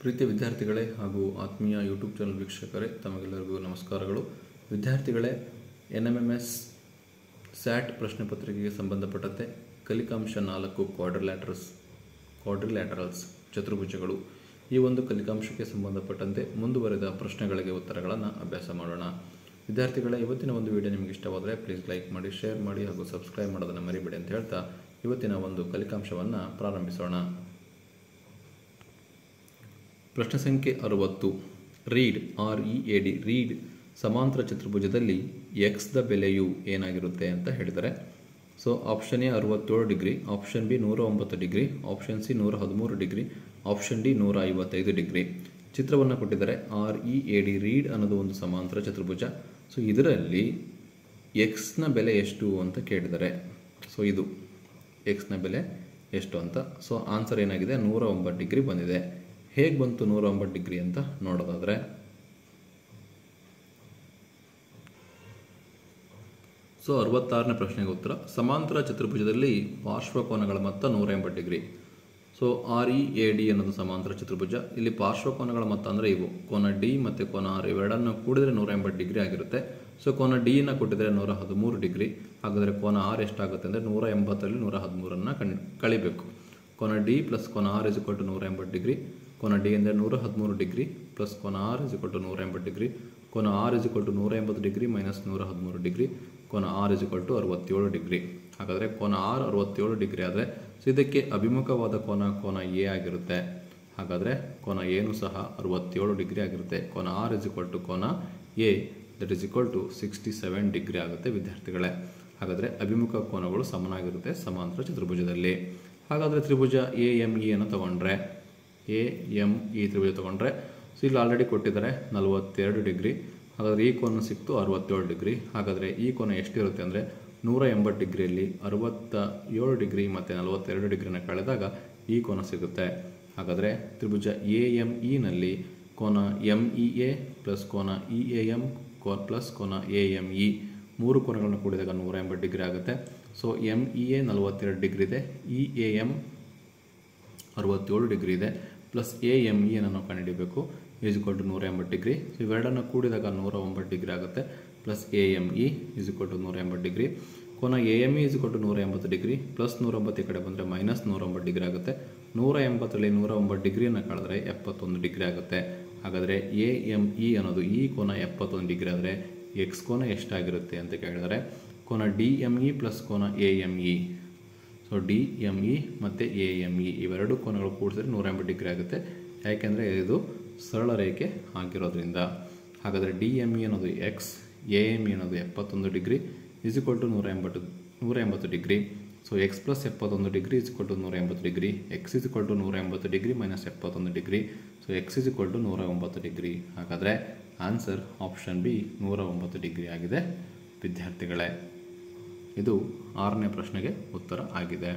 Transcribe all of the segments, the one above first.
ಪ್ರೀತಿಯ ವಿದ್ಯಾರ್ಥಿಗಳೇ ಹಾಗೂ ಆತ್ಮೀಯ ಯೂಟ್ಯೂಬ್ ಚಾನಲ್ ವೀಕ್ಷಕರೇ, ತಮಗೆಲ್ಲರಿಗೂ ನಮಸ್ಕಾರಗಳು. ವಿದ್ಯಾರ್ಥಿಗಳೇ, NMMS ಸ್ಯಾಟ್ ಪ್ರಶ್ನೆ ಪತ್ರಿಕೆಗೆ ಸಂಬಂಧಪಟ್ಟಂತೆ ಕಲಿಕಾಂಶ 4 ಕ್ವಾಡ್ರಿಲ್ಯಾಟರಲ್ಸ್ ಚತುರ್ಭುಜಗಳು, ಈ ಒಂದು ಕಲಿಕಾಂಶಕ್ಕೆ ಸಂಬಂಧಪಟ್ಟಂತೆ ಮುಂದುವರೆದ ಪ್ರಶ್ನೆಗಳಿಗೆ ಉತ್ತರಗಳನ್ನು ಅಭ್ಯಾಸ ಮಾಡೋಣ. ವಿದ್ಯಾರ್ಥಿಗಳೇ, ಇವತ್ತಿನ ಒಂದು ವಿಡಿಯೋ ನಿಮಗೆ ಇಷ್ಟವಾದರೆ ಪ್ಲೀಸ್ ಲೈಕ್ ಮಾಡಿ, ಶೇರ್ ಮಾಡಿ ಹಾಗೂ ಸಬ್ಸ್ಕ್ರೈಬ್ ಮಾಡೋದನ್ನು ಮರಿಬೇಡಿ ಅಂತ ಹೇಳ್ತಾ ಇವತ್ತಿನ ಒಂದು ಕಲಿಕಾಂಶವನ್ನು ಪ್ರಾರಂಭಿಸೋಣ. ಪ್ರಶ್ನೆ ಸಂಖ್ಯೆ 60. ರೀಡ್ READ ಸಮಾಂತರ ಚತುರ್ಭುಜದಲ್ಲಿ ಎಕ್ಸ್ದ ಬೆಲೆಯು ಏನಾಗಿರುತ್ತೆ ಅಂತ ಹೇಳಿದರೆ, so option A 67 degree, option B 109 degree, option C 113 degree, option D 155 degree. ಚಿತ್ರವನ್ನು ಕೊಟ್ಟಿದ್ದಾರೆ. READ ರೀಡ್ ಅನ್ನೋದು ಒಂದು ಸಮಾಂತರ ಚತುರ್ಭುಜ. ಸೊ ಇದರಲ್ಲಿ ಎಕ್ಸ್ನ ಬೆಲೆ ಎಷ್ಟು ಅಂತ ಕೇಳಿದ್ದಾರೆ. ಸೊ ಇದು ಎಕ್ಸ್ನ ಬೆಲೆ ಎಷ್ಟು ಅಂತ. ಸೊ ಆನ್ಸರ್ ಏನಾಗಿದೆ, 109 ಡಿಗ್ರಿ ಬಂದಿದೆ. ಹೇಗೆ ಬಂತು 109 ಡಿಗ್ರಿ ಅಂತ ನೋಡೋದಾದರೆ, ಸೊ 66ನೇ ಪ್ರಶ್ನೆಗೆ ಉತ್ತರ. ಸಮಾಂತರ ಚತುರ್ಭುಜದಲ್ಲಿ ಪಾರ್ಶ್ವಕೋನಗಳ ಮೊತ್ತ 180 ಡಿಗ್ರಿ. ಸೊ READ ಅನ್ನೋದು ಸಮಾಂತರ ಚತುರ್ಭುಜ. ಇಲ್ಲಿ ಪಾರ್ಶ್ವಕೋನಗಳ ಮೊತ್ತ ಅಂದರೆ ಇವು ಕೋನ ಡಿ ಮತ್ತು ಕೋನ ಆರ್ ಇವೆರಡನ್ನು ಕೂಡಿದರೆ 180 ಡಿಗ್ರಿ ಆಗಿರುತ್ತೆ. ಸೊ ಕೋನ ಡಿಯನ್ನು ಕೊಟ್ಟಿದ್ರೆ 113 ಡಿಗ್ರಿ. ಹಾಗಾದರೆ ಕೋನ ಆರ್ ಎಷ್ಟಾಗುತ್ತೆ ಅಂದರೆ 180ರಲ್ಲಿ 113 ಕಳಿಬೇಕು. ಕೋನ ಡಿ ಪ್ಲಸ್ ಕೋನ R is equal to 180 degree. ಕೋನ ಡಿ ಅಂದರೆ 113 ಡಿಗ್ರಿ ಪ್ಲಸ್ ಕೋನ R is equal to 180 degree. ಕೋನ R is equal to 180 degree minus 113 degree. ಕೋನ R is equal to 67 degree. ಹಾಗಾದರೆ ಕೋನ ಆರ್ 67 ಡಿಗ್ರಿ ಆದರೆ ಸೊ ಇದಕ್ಕೆ ಅಭಿಮುಖವಾದ ಕೋನ ಎ ಆಗಿರುತ್ತೆ. ಹಾಗಾದರೆ ಕೋನ ಎನೂ ಸಹ 67 ಡಿಗ್ರಿ ಆಗಿರುತ್ತೆ. ಕೋನ ಆರ್ ಇಸ್ ಇಕ್ವಲ್ ಟು ಕೋನ A that is equal to 67 degree ಆಗುತ್ತೆ ವಿದ್ಯಾರ್ಥಿಗಳೇ. ಹಾಗಾದರೆ ಅಭಿಮುಖ ಕೋನಗಳು ಸಮನಾಗಿರುತ್ತೆ ಸಮಾಂತರ ಚತುರ್ಭುಜದಲ್ಲಿ. ಹಾಗಾದರೆ ತ್ರಿಭುಜ AME ಅನ್ನು ತಗೊಂಡ್ರೆ, AME ತ್ರಿಭುಜ ತಗೊಂಡ್ರೆ, ಸೊ ಇಲ್ಲಿ ಆಲ್ರೆಡಿ ಕೊಟ್ಟಿದ್ದಾರೆ 42 ಡಿಗ್ರಿ. ಹಾಗಾದರೆ ಈ ಕೋನ ಸಿಕ್ತು 67 ಡಿಗ್ರಿ. ಹಾಗಾದರೆ ಈ ಕೋನ ಎಷ್ಟಿರುತ್ತೆ ಅಂದರೆ 180 ಡಿಗ್ರಿಯಲ್ಲಿ 67 ಡಿಗ್ರಿ ಮತ್ತು 42 ಡಿಗ್ರಿನ ಕಳೆದಾಗ ಈ ಕೋನ ಸಿಗುತ್ತೆ. ಹಾಗಾದರೆ ತ್ರಿಭುಜ AME ನಲ್ಲಿ ಕೋನ MEA ಪ್ಲಸ್ ಕೋನ EAM ಪ್ಲಸ್ ಕೋನ AME ಮೂರು ಕೋನಗಳನ್ನು ಕೂಡಿದಾಗ 180 ಡಿಗ್ರಿ ಆಗುತ್ತೆ. ಸೊ MEA 42 ಡಿಗ್ರಿ ಇದೆ, EAM 67 ಡಿಗ್ರಿ ಇದೆ, ಪ್ಲಸ್ AME ಅನ್ನು ಕಂಡುಹಿಡಿಯಬೇಕು. Is equal to 180 degree. So ಇವೆರಡನ್ನು ಕೂಡಿದಾಗ 109 ಡಿಗ್ರಿ ಆಗುತ್ತೆ. Plus AME is equal to 180 degree. ಕೋನ AME is equal to 180 degree plus 190 ಈ ಕಡೆ ಬಂದರೆ ಮೈನಸ್ 190 ಡಿಗ್ರಿ ಆಗುತ್ತೆ. 180ರಲ್ಲಿ 109 ಡಿಗ್ರಿಯನ್ನು ಕಳೆದ್ರೆ 71 ಡಿಗ್ರಿ ಆಗುತ್ತೆ. ಹಾಗಾದರೆ AME ಅನ್ನೋದು ಈ ಕೋನ 71 ಡಿಗ್ರಿ ಆದರೆ ಎಕ್ಸ್ ಕೋನ ಎಷ್ಟಾಗಿರುತ್ತೆ ಅಂತ ಕೇಳಿದರೆ, ಕೋನ DME ಪ್ಲಸ್ ಕೋನ AME. ಸೊ DME ಮತ್ತು AME ಇವೆರಡು ಕೋನಗಳು ಕೂಡಿಸಿದ್ರೆ 180 ಡಿಗ್ರಿ ಆಗುತ್ತೆ. ಯಾಕೆಂದರೆ ಇದು ಸರಳ ರೇಖೆ ಆಗಿರೋದ್ರಿಂದ. ಹಾಗಾದರೆ DME ಅನ್ನೋದು ಎಕ್ಸ್, AME ಅನ್ನೋದು 71 degree is equal to 180 degree. So x plus 71 degree is equal to 180 degree. X is equal to 180 degree minus 71 degree. So x is equal to 109 degree. ಹಾಗಾದರೆ ಆನ್ಸರ್ ಆಪ್ಷನ್ ಬಿ 109 ಡಿಗ್ರಿ ಆಗಿದೆ ವಿದ್ಯಾರ್ಥಿಗಳೇ. ಇದು 6ನೇ ಪ್ರಶ್ನೆಗೆ ಉತ್ತರ ಆಗಿದೆ.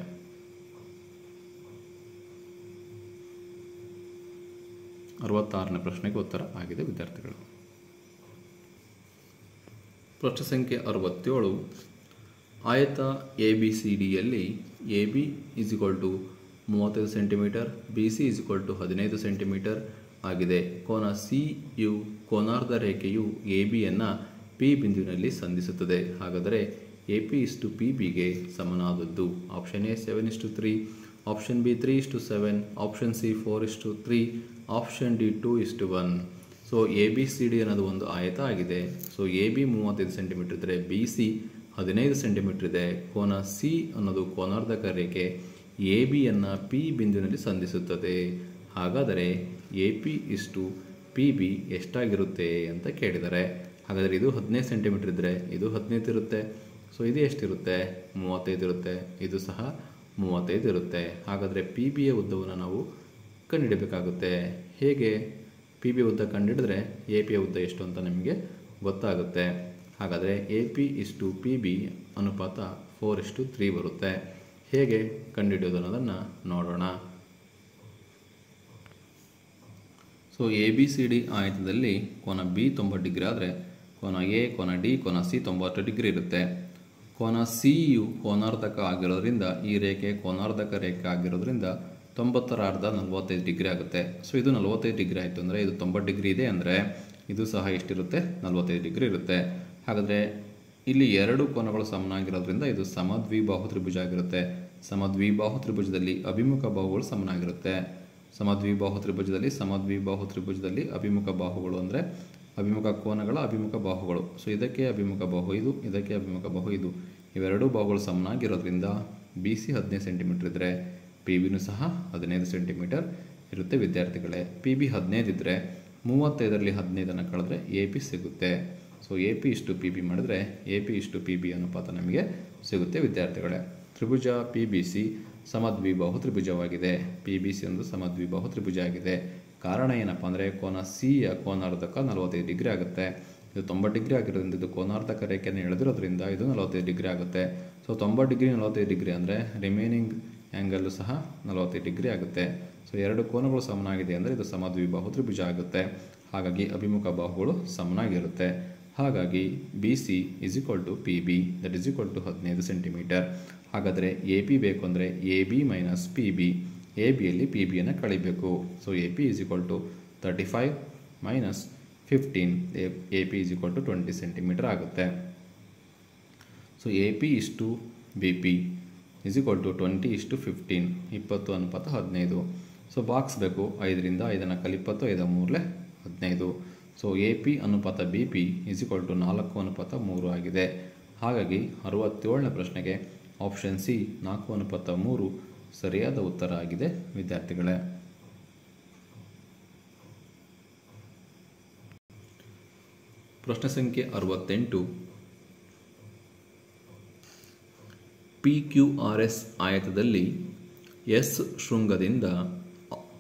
ನೇ ಪ್ರಶ್ನೆಗೆ ಉತ್ತರ ಆಗಿದೆ ವಿದ್ಯಾರ್ಥಿಗಳು. ಪ್ರಶ್ನೆ ಸಂಖ್ಯೆ 67. ಆಯತ ABCDಯಲ್ಲಿ AB ಇಸ್ ಇಕ್ವಲ್ ಟು 35 centimetre, BC is equal to 15 centimetre ಆಗಿದೆ. ಕೋನ CU ಕೋನಾರ್ಧ ರೇಖೆಯು ABಯನ್ನು P ಬಿಂದುವಿನಲ್ಲಿ ಸಂಧಿಸುತ್ತದೆ. ಹಾಗಾದರೆ AP ಇಷ್ಟು PBಗೆ ಸಮನಾದದ್ದು. Option A 7:3, option B 3:7, option C 4:3, option D 2:1. So ABCD ಅನ್ನೋದು ಒಂದು ಆಯತ ಆಗಿದೆ. ಸೊ AB 35 ಸೆಂಟಿಮೀಟರ್ ಇದ್ದರೆ BC 15 ಸೆಂಟಿಮೀಟರ್ ಇದೆ. ಕೋನ C ಅನ್ನೋದು ಕೋನಾರ್ಧಕ ರೇಖೆ ABಯನ್ನು P ಬಿಂದುವಿನಲ್ಲಿ ಸಂಧಿಸುತ್ತದೆ. ಹಾಗಾದರೆ AP ಇಷ್ಟು PB ಎಷ್ಟಾಗಿರುತ್ತೆ ಅಂತ ಕೇಳಿದ್ದಾರೆ. ಹಾಗಾದರೆ ಇದು 15 ಸೆಂಟಿಮೀಟರ್ ಇದ್ದರೆ ಇದು 15 ಇರುತ್ತೆ. ಸೊ ಇದು ಎಷ್ಟಿರುತ್ತೆ, 35 ಇರುತ್ತೆ. ಇದು ಸಹ 35 ಇರುತ್ತೆ. ಹಾಗಾದರೆ PBಯ ಉದ್ದವನ್ನು ನಾವು ಕಂಡುಹಿಡಬೇಕಾಗುತ್ತೆ. ಹೇಗೆ PB ಉದ್ದ ಕಂಡುಹಿಡಿದ್ರೆ APಯ ಉದ್ದ ಎಷ್ಟು ಅಂತ ನಿಮಗೆ ಗೊತ್ತಾಗುತ್ತೆ. ಹಾಗಾದರೆ AP ಇಷ್ಟು PB ಅನುಪಾತ 4:3 ಬರುತ್ತೆ. ಹೇಗೆ ಕಂಡುಹಿಡಿಯೋದು ಅನ್ನೋದನ್ನು ನೋಡೋಣ. ಸೊ ABCD ಆಯತದಲ್ಲಿ ಕೋನ B 90 ಡಿಗ್ರಿ ಆದರೆ ಕೋನ A, ಕೋನ D, ಕೋನ C 90 ಡಿಗ್ರಿ ಇರುತ್ತೆ. ಕೋನ CU ಕೋನಾರ್ಧಕ ಆಗಿರೋದ್ರಿಂದ ಈ ರೇಖೆ ಕೋನಾರ್ಧಕ ರೇಖೆ ಆಗಿರೋದ್ರಿಂದ 90ರ ಅರ್ಧ 45 ಡಿಗ್ರಿ ಆಗುತ್ತೆ. ಸೊ ಇದು 45 ಡಿಗ್ರಿ ಆಯಿತು ಅಂದರೆ ಇದು 90 ಡಿಗ್ರಿ ಇದೆ ಅಂದರೆ ಇದು ಸಹ ಎಷ್ಟಿರುತ್ತೆ 45 ಡಿಗ್ರಿ ಇರುತ್ತೆ. ಹಾಗಾದರೆ ಇಲ್ಲಿ ಎರಡು ಕೋನಗಳು ಸಮನಾಗಿರೋದ್ರಿಂದ ಇದು ಸಮದ್ವಿಬಾಹು ತ್ರಿಭುಜ ಆಗಿರುತ್ತೆ. ಸಮದ್ವಿಬಾಹು ತ್ರಿಭುಜದಲ್ಲಿ ಅಭಿಮುಖ ಬಾಹುಗಳು ಸಮನಾಗಿರುತ್ತೆ. ಸಮದ್ವಿಬಾಹು ತ್ರಿಭುಜದಲ್ಲಿ ಅಭಿಮುಖ ಬಾಹುಗಳು ಅಂದರೆ ಅಭಿಮುಖ ಕೋನಗಳ ಅಭಿಮುಖ ಬಾಹುಗಳು. ಸೊ ಇದಕ್ಕೆ ಅಭಿಮುಖ ಬಾಹು ಇದು, ಇದಕ್ಕೆ ಅಭಿಮುಖ ಬಾಹು ಇದು. ಇವೆರಡೂ ಬಾಹುಗಳು ಸಮನಾಗಿರೋದ್ರಿಂದ ಬಿ ಸಿ 15 ಸೆಂಟಿಮೀಟರ್ ಇದ್ದರೆ ಪಿ ಬಿನೂ ಸಹ 15 ಸೆಂಟಿಮೀಟರ್ ಇರುತ್ತೆ ವಿದ್ಯಾರ್ಥಿಗಳೇ. ಪಿ ಬಿ 15 ಇದ್ದರೆ 35ರಲ್ಲಿ 15 ಕಳೆದ್ರೆ ಎ ಪಿ ಸಿಗುತ್ತೆ. ಸೊ ಎ ಪಿ ಇಷ್ಟು ಪಿ ಬಿ ಮಾಡಿದ್ರೆ ಎ ಪಿ ಇಷ್ಟು ಪಿ ಬಿ ಅನುಪಾತ ನಮಗೆ ಸಿಗುತ್ತೆ ವಿದ್ಯಾರ್ಥಿಗಳೇ. ತ್ರಿಭುಜ ಪಿ ಬಿ ಸಿ ಸಮದ್ವಿಬಾಹು ತ್ರಿಭುಜವಾಗಿದೆ. ಪಿ ಬಿ ಸಿ ಒಂದು ಸಮದ್ವಿಬಾಹು ತ್ರಿಭುಜ ಆಗಿದೆ. ಕಾರಣ ಏನಪ್ಪ ಅಂದರೆ ಕೋನ ಸಿಯ ಕೋನಾರ್ಧಕ 45 ಡಿಗ್ರಿ ಆಗುತ್ತೆ. ಇದು 90 ಡಿಗ್ರಿ ಆಗಿರೋದ್ರಿಂದ ಇದು ಕೋನಾರ್ಧಕ ರೇಖೆಯನ್ನು ಎಳೆದಿರೋದ್ರಿಂದ ಇದು 45 ಡಿಗ್ರಿ ಆಗುತ್ತೆ. ಸೊ 90 ಡಿಗ್ರಿ 45 ಡಿಗ್ರಿ ಅಂದರೆ ರಿಮೈನಿಂಗ್ ಆ್ಯಂಗಲ್ಲು ಸಹ 45 ಡಿಗ್ರಿ ಆಗುತ್ತೆ. ಸೊ ಎರಡು ಕೋನಗಳು ಸಮನಾಗಿದೆ ಅಂದರೆ ಇದು ಸಮದ್ವಿಬಾಹು ತ್ರಿಭುಜ ಆಗುತ್ತೆ. ಹಾಗಾಗಿ ಅಭಿಮುಖ ಬಾಹುಗಳು ಸಮನಾಗಿರುತ್ತೆ. ಹಾಗಾಗಿ B C is equal to P B that is equal to 15 centimetre. ಹಾಗಾದರೆ ಎ ಪಿ ಬೇಕು ಅಂದರೆ A B minus P B, A ಬಿಯಲ್ಲಿ ಪಿ ಬಿಯನ್ನು ಕಳಿಬೇಕು. So A P is equal to 35 minus 15, A P is equal to 20 centimetre ಆಗುತ್ತೆ. So A P ಇಷ್ಟು B P is equal to 20:15, 20 ಅನುಪಾತ 15. So box ಬೇಕು, 5ರಿಂದ 5 ಕಲಿಪ್ಪತ್ತು 5 3 15. ಸೊ ಎ ಪಿ ಅನುಪಾತ B P is equal to 4:3 ಆಗಿದೆ. ಹಾಗಾಗಿ 67ನೇ ಪ್ರಶ್ನೆಗೆ ಆಪ್ಷನ್ ಸಿ 4:3 ಸರಿಯಾದ ಉತ್ತರ ಆಗಿದೆ ವಿದ್ಯಾರ್ಥಿಗಳೇ. ಪ್ರಶ್ನೆ ಸಂಖ್ಯೆ 68. ಪಿ ಕ್ಯೂ ಆರ್ ಎಸ್ ಆಯತದಲ್ಲಿ ಎಸ್ ಶೃಂಗದಿಂದ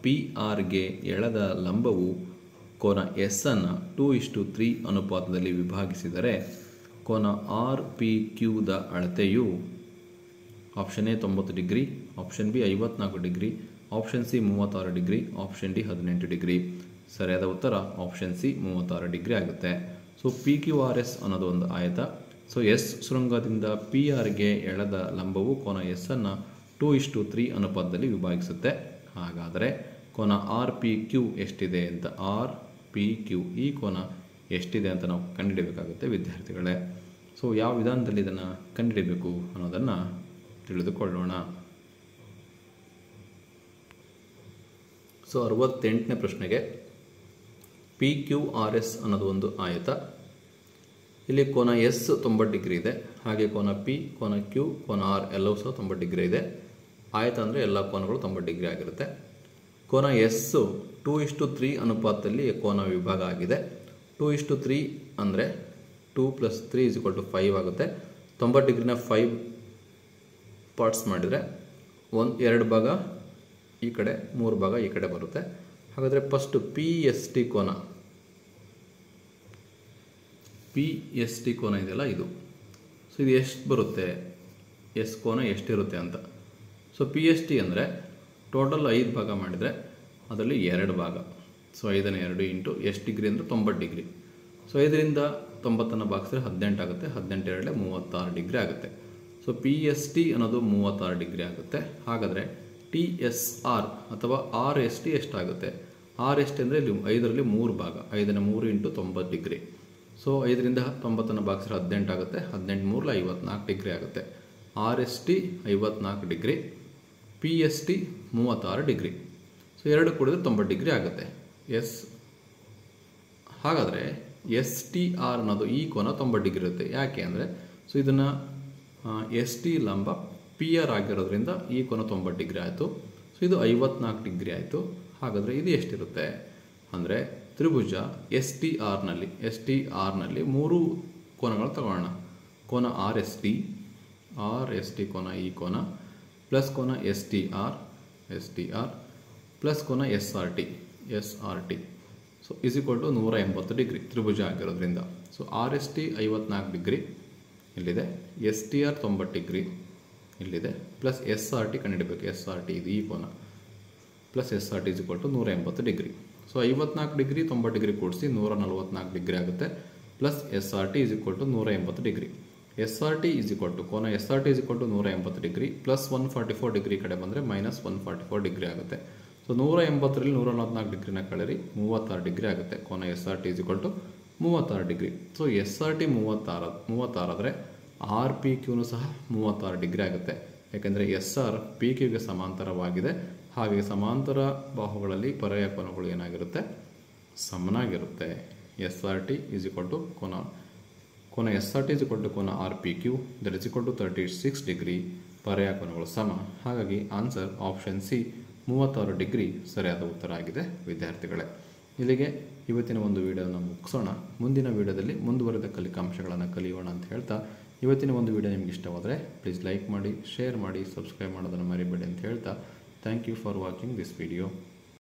ಪಿ ಆರ್ಗೆ ಎಳೆದ ಲಂಬವು ಕೋನ ಎಸ್ ಅನ್ನು 2:3 ಅನುಪಾತದಲ್ಲಿ ವಿಭಾಗಿಸಿದರೆ ಕೋನ ಆರ್ ಪಿ ಕ್ಯೂದ ಅಳತೆಯು option A 90 degree, option B 54 degree, option C 36 degree, option D 18 degree. ಸರಿಯಾದ ಉತ್ತರ ಆಪ್ಷನ್ ಸಿ 36 ಡಿಗ್ರಿ ಆಗುತ್ತೆ. So P Q R S ಅನ್ನೋದು ಒಂದು ಆಯತ. ಸೊ ಎಸ್ ಶೃಂಗದಿಂದ ಪಿ ಆರ್ಗೆ ಎಳೆದ ಲಂಬವು ಕೋನ ಎಸ್ ಅನ್ನು 2:3 ಅನುಪಾತದಲ್ಲಿ ವಿಭಾಗಿಸುತ್ತೆ. ಹಾಗಾದರೆ ಕೋನ ಆರ್ ಪಿ ಕ್ಯೂ ಎಷ್ಟಿದೆ ಅಂತ, ಆರ್ ಪಿ ಕ್ಯೂ ಈ ಕೋನ ಎಷ್ಟಿದೆ ಅಂತ ನಾವು ಕಂಡುಹಿಡಬೇಕಾಗುತ್ತೆ ವಿದ್ಯಾರ್ಥಿಗಳೇ. ಸೊ ಯಾವ ವಿಧಾನದಲ್ಲಿ ಇದನ್ನು ಕಂಡುಹಿಡಬೇಕು ಅನ್ನೋದನ್ನು ತಿಳಿದುಕೊಳ್ಳೋಣ. ಸೊ 68ನೇ ಪ್ರಶ್ನೆಗೆ ಪಿ ಕ್ಯೂ ಆರ್ ಎಸ್ ಅನ್ನೋದು ಒಂದು ಆಯತ. ಇಲ್ಲಿ ಕೋನ ಎಸ್ 90 ಡಿಗ್ರಿ ಇದೆ, ಹಾಗೆ ಕೋನ ಪಿ, ಕೋನ ಕ್ಯೂ, ಕೋನ ಆರ್ ಎಲ್ಲವೂ ಸಹ 90 ಡಿಗ್ರಿ ಇದೆ. ಆಯತ ಅಂದರೆ ಎಲ್ಲ ಕೋನಗಳು 90 ಡಿಗ್ರಿ ಆಗಿರುತ್ತೆ. ಕೋನ ಎಸ್ 2:3 ಅನುಪಾತದಲ್ಲಿ ಕೋನ ವಿಭಾಗ ಆಗಿದೆ. 2:3 ಅಂದರೆ 2 + 3 = 5 ಆಗುತ್ತೆ. 90 ಡಿಗ್ರಿನ 5 ಪಾರ್ಟ್ಸ್ ಮಾಡಿದರೆ 2 ಭಾಗ ಈ ಕಡೆ 3 ಭಾಗ ಈ ಕಡೆ ಬರುತ್ತೆ. ಹಾಗಾದರೆ ಫಸ್ಟು ಪಿ ಎಸ್ ಟಿ ಕೋನ ಇದೆಯಲ್ಲ ಇದು. ಸೊ ಇದು ಎಷ್ಟು ಬರುತ್ತೆ, ಎಸ್ ಕೋನ ಎಷ್ಟಿರುತ್ತೆ ಅಂತ. ಸೊ ಪಿ ಎಸ್ ಟಿ ಅಂದರೆ ಟೋಟಲ್ 5 ಭಾಗ ಮಾಡಿದರೆ ಅದರಲ್ಲಿ 2 ಭಾಗ. ಸೊ 5ನೇ 2 ಇಂಟು ಎಷ್ಟು ಡಿಗ್ರಿ ಅಂದರೆ 90 ಡಿಗ್ರಿ. ಸೊ 5ರಿಂದ 90 ಭಾಗಿಸಿದ್ರೆ 18 ಆಗುತ್ತೆ. 18 2 36 ಡಿಗ್ರಿ ಆಗುತ್ತೆ. ಸೊ ಪಿ ಎಸ್ ಟಿ ಅನ್ನೋದು 36 ಡಿಗ್ರಿ ಆಗುತ್ತೆ. ಹಾಗಾದರೆ ಟಿ ಎಸ್ ಆರ್ ಅಥವಾ ಆರ್ ಎಸ್ ಟಿ ಎಷ್ಟಾಗುತ್ತೆ? ಆರ್ ಎಸ್ ಟಿ ಅಂದರೆ ಇಲ್ಲಿ 5ರಲ್ಲಿ 3 ಭಾಗ, 5ನೇ 3 ಇಂಟು 90 ಡಿಗ್ರಿ. ಸೊ 5ರಿಂದ 90 ಭಾಗಿಸಿದ್ರೆ 18 ಆಗುತ್ತೆ. 18 3 54 ಡಿಗ್ರಿ ಆಗುತ್ತೆ. R S T 54 degree, P S T 36 degree. So 2 ಕೂಡಿದ್ರೆ 90 ಡಿಗ್ರಿ ಆಗುತ್ತೆ. ಹಾಗಾದರೆ ಎಸ್ ಟಿ ಆರ್ ಅನ್ನೋದು ಈ ಕೋನ 90 ಡಿಗ್ರಿ ಇರುತ್ತೆ. ಯಾಕೆ ಅಂದರೆ ಸೊ ಇದನ್ನು ಎಸ್ ಟಿ ಲಂಬ ಪಿ ಆರ್ ಆಗಿರೋದ್ರಿಂದ ಈ ಕೋನ 90 ಡಿಗ್ರಿ ಆಯಿತು. ಸೊ ಇದು 54 ಡಿಗ್ರಿ ಆಯಿತು. ಹಾಗಾದರೆ ಇದು ಎಷ್ಟಿರುತ್ತೆ ಅಂದರೆ ತ್ರಿಭುಜ ಎಸ್ ಟಿ ಆರ್ನಲ್ಲಿ 3 ಕೋನಗಳು ತಗೊಳ್ಳೋಣ. ಕೋನ ಆರ್ ಎಸ್ ಟಿ ಕೋನ ಈ ಕೋನ ಪ್ಲಸ್ ಕೋನ ಎಸ್ ಟಿ ಆರ್ ಪ್ಲಸ್ ಕೋನ S R T. So is equal to 180 degree ತ್ರಿಭುಜ ಆಗಿರೋದ್ರಿಂದ. So R S T 54 degree ಇಲ್ಲಿದೆ, ಎಸ್ ಟಿ ಆರ್ 90 ಡಿಗ್ರಿ ಇಲ್ಲಿದೆ, ಪ್ಲಸ್ ಎಸ್ ಆರ್ ಟಿ ಕಂಡುಹಿಡಬೇಕು. ಎಸ್ ಆರ್ ಟಿ ಇದು ಈ ಕೋನ plus S R T is equal to 180 degree. So 54 degree 90 degree ಕೂಡಿಸಿ 144 degree ಆಗುತ್ತೆ. Plus S R T is equal to 180 degree. S R T is equal to ಕೋನ S R T is equal to 180 degree plus 144 degree ಕಡೆ ಬಂದರೆ minus 144 degree ಆಗುತ್ತೆ. So 180ರಲ್ಲಿ 144 ಡಿಗ್ರಿನ ಕಳೆರಿ 36 degree ಆಗುತ್ತೆ. ಕೋನ S R T is equal to 36 degree. So S R T 36 ಆದರೆ ಆರ್ ಪಿ ಕ್ಯೂನು ಸಹ 36 ಡಿಗ್ರಿ ಆಗುತ್ತೆ. ಯಾಕೆಂದರೆ ಎಸ್ ಆರ್ ಪಿ ಕ್ಯೂಗೆ ಸಮಾಂತರವಾಗಿದೆ. ಹಾಗೆ ಸಮಾಂತರ ಬಾಹುಗಳಲ್ಲಿ ಪರ್ಯಾಯ ಕೋನಗಳು ಏನಾಗಿರುತ್ತೆ, ಸಮನಾಗಿರುತ್ತೆ. S R T is equal to ಕೋನ S R T is equal to ಕೋನ R P Q that is equal to 36 degree. ಪರ್ಯಾಯ ಕೋನಗಳು ಸಮ. ಹಾಗಾಗಿ ಆನ್ಸರ್ ಆಪ್ಷನ್ ಸಿ 36 ಡಿಗ್ರಿ ಸರಿಯಾದ ಉತ್ತರ ಆಗಿದೆ ವಿದ್ಯಾರ್ಥಿಗಳೇ. ಇಲ್ಲಿಗೆ ಇವತ್ತಿನ ಒಂದು ವಿಡಿಯೋನ ಮುಗಿಸೋಣ. ಮುಂದಿನ ವಿಡಿಯೋದಲ್ಲಿ ಮುಂದುವರೆದ ಕಲಿಕಾಂಶಗಳನ್ನು ಕಲಿಯೋಣ ಅಂತ ಹೇಳ್ತಾ, ಇವತ್ತಿನ ಒಂದು ವಿಡಿಯೋ ನಿಮ್ಗೆ ಇಷ್ಟವಾದರೆ ಪ್ಲೀಸ್ ಲೈಕ್ ಮಾಡಿ, ಶೇರ್ ಮಾಡಿ, ಸಬ್ಸ್ಕ್ರೈಬ್ ಮಾಡೋದನ್ನು ಮರಿಬೇಡಿ ಅಂತ ಹೇಳ್ತಾ, thank you for watching this video.